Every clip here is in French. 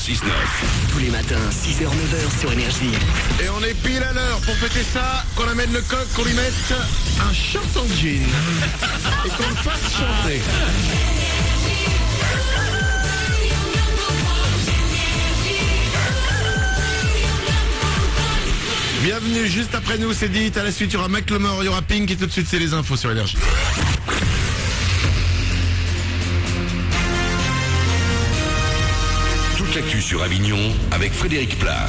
6-9. Tous les matins, 6h, 9h sur Énergie. Et on est pile à l'heure pour fêter ça, qu'on amène le coq, qu'on lui mette un short en jean et qu'on le fasse chanter. Bienvenue, juste après nous, c'est dit. À la suite, il y aura Macklemore, il y aura Pink et tout de suite, c'est les infos sur Énergie. Toute l'actu sur Avignon avec Frédéric Plat.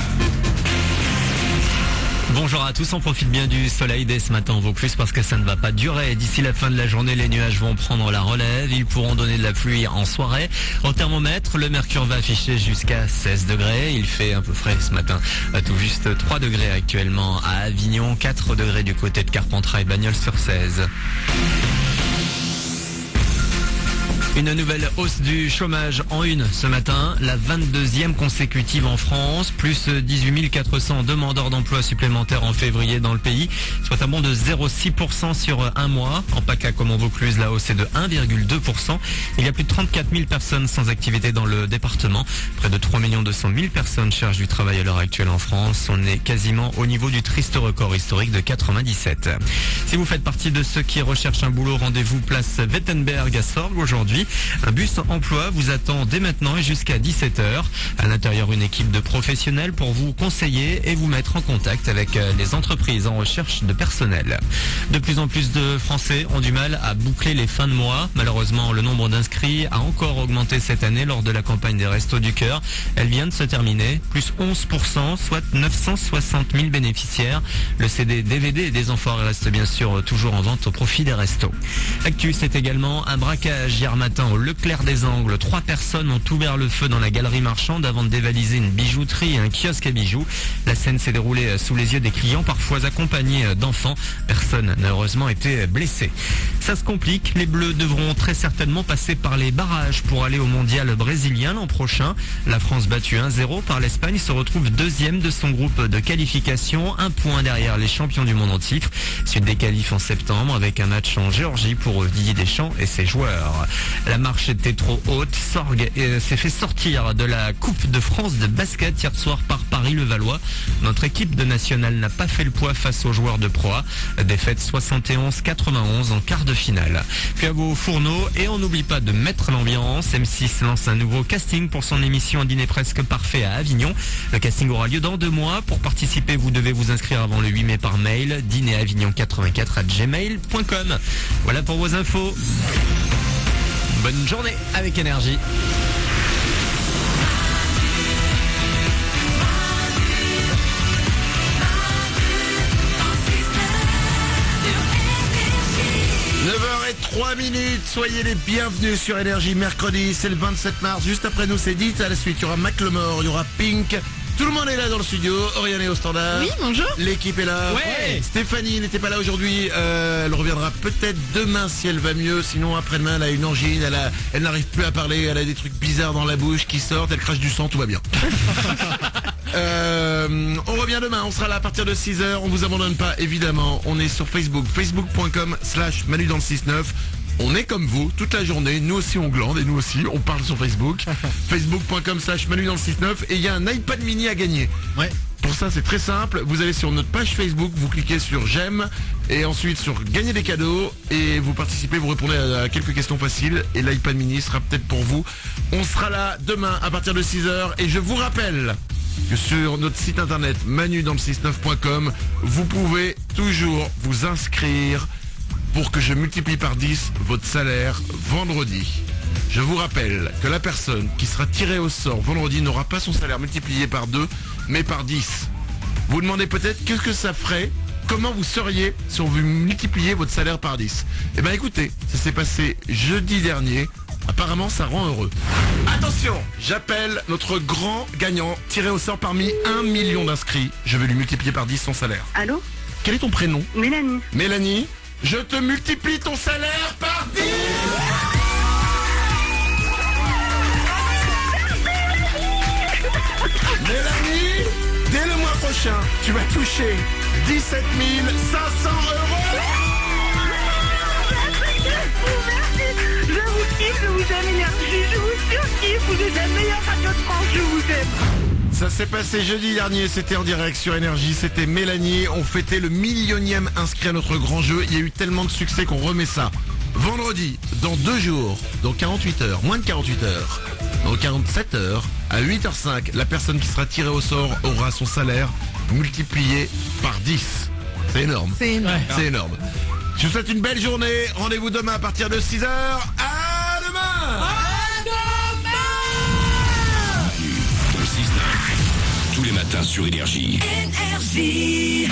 Bonjour à tous, on profite bien du soleil dès ce matin en Vaucluse parce que ça ne va pas durer. D'ici la fin de la journée, les nuages vont prendre la relève. Ils pourront donner de la pluie en soirée. Au thermomètre, le mercure va afficher jusqu'à 16 degrés. Il fait un peu frais ce matin. Tout juste 3 degrés actuellement à Avignon, 4 degrés du côté de Carpentras et Bagnols-sur-Cèze. Une nouvelle hausse du chômage en une ce matin, la 22e consécutive en France, plus 18 400 demandeurs d'emploi supplémentaires en février dans le pays, soit un bond de 0,6% sur un mois. En PACA comme en Vaucluse, la hausse est de 1,2%. Il y a plus de 34 000 personnes sans activité dans le département. Près de 3 200 000 personnes cherchent du travail à l'heure actuelle en France. On est quasiment au niveau du triste record historique de 97. Si vous faites partie de ceux qui recherchent un boulot, rendez-vous place Wettenberg à Sorgues aujourd'hui. Un bus emploi vous attend dès maintenant et jusqu'à 17h. À l'intérieur, une équipe de professionnels pour vous conseiller et vous mettre en contact avec les entreprises en recherche de personnel. De plus en plus de Français ont du mal à boucler les fins de mois. Malheureusement, le nombre d'inscrits a encore augmenté cette année lors de la campagne des Restos du Cœur. Elle vient de se terminer, plus 11%, soit 960 000 bénéficiaires. Le CD-DVD des Enfoirés reste bien sûr toujours en vente au profit des restos. Actu, c'est également un braquage hier matin au Leclerc des Angles. 3 personnes ont ouvert le feu dans la galerie marchande avant de dévaliser une bijouterie et un kiosque à bijoux. La scène s'est déroulée sous les yeux des clients, parfois accompagnés d'enfants. Personne n'a heureusement été blessé. Ça se complique. Les Bleus devront très certainement passer par les barrages pour aller au mondial brésilien l'an prochain. La France, battue 1-0 par l'Espagne, se retrouve deuxième de son groupe de qualification, un point derrière les champions du monde en titre. Suite des qualifs en septembre avec un match en Géorgie pour Didier Deschamps et ses joueurs. La marche était trop haute. Sorgues s'est fait sortir de la Coupe de France de basket hier soir par Paris-Levallois. Notre équipe de nationale n'a pas fait le poids face aux joueurs de Pro A. Défaite 71-91 en quart de finale. Puis à vos fourneaux et on n'oublie pas de mettre l'ambiance. M6 lance un nouveau casting pour son émission Un dîner presque parfait à Avignon. Le casting aura lieu dans 2 mois. Pour participer, vous devez vous inscrire avant le 8 mai par mail dîneravignon84@gmail.com. Voilà pour vos infos. Bonne journée avec Énergie. Soyez les bienvenus sur Énergie. Mercredi, c'est le 27 mars. Juste après nous, c'est dit. À la suite, il y aura Macklemore, il y aura Pink. Tout le monde est là dans le studio. Oriane est au standard. Oui, bonjour. L'équipe est là. Ouais. Stéphanie n'était pas là aujourd'hui. Elle reviendra peut-être demain si elle va mieux. Sinon, après-demain, elle a une angine. Elle n'arrive plus à parler. Elle a des trucs bizarres dans la bouche qui sortent. Elle crache du sang. Tout va bien. On revient demain. On sera là à partir de 6h. On vous abandonne pas, évidemment. On est sur Facebook. Facebook.com/Manu dans le 6-9. On est comme vous, toute la journée, nous aussi on glande et nous aussi on parle sur Facebook. Facebook.com/Manu dans le 6-9 et il y a un iPad mini à gagner. Ouais. Pour ça c'est très simple, vous allez sur notre page Facebook, vous cliquez sur j'aime et ensuite sur gagner des cadeaux et vous participez, vous répondez à quelques questions faciles et l'iPad mini sera peut-être pour vous. On sera là demain à partir de 6h et je vous rappelle que sur notre site internet manudansle69.com vous pouvez toujours vous inscrire pour que je multiplie par 10 votre salaire vendredi. Je vous rappelle que la personne qui sera tirée au sort vendredi n'aura pas son salaire multiplié par 2, mais par 10. Vous vous demandez peut-être qu'est-ce que ça ferait, comment vous seriez si on vous multipliez votre salaire par 10. Eh bien écoutez, ça s'est passé jeudi dernier. Apparemment ça rend heureux. Attention, j'appelle notre grand gagnant tiré au sort parmi 1 million d'inscrits. Je vais lui multiplier par 10 son salaire. Allô? Quel est ton prénom? Mélanie. Mélanie, je te multiplie ton salaire par 10. Mélanie, dès le mois prochain, tu vas toucher 17 500 €. Merci, je vous kiffe. je vous aime, Énergie, je vous surkiffe, vous êtes la meilleure radio de France, je vous aime. Ça s'est passé jeudi dernier, c'était en direct sur Énergie, c'était Mélanie, on fêtait le 1 000e inscrit à notre grand jeu, il y a eu tellement de succès qu'on remet ça. Vendredi, dans 2 jours, dans 48 heures, moins de 48 heures, dans 47 heures, à 8h05, la personne qui sera tirée au sort aura son salaire multiplié par 10. C'est énorme. C'est énorme. C'est énorme. Je vous souhaite une belle journée, rendez-vous demain à partir de 6h, à demain. Au 6-9. Tous les matins sur Énergie. Énergie.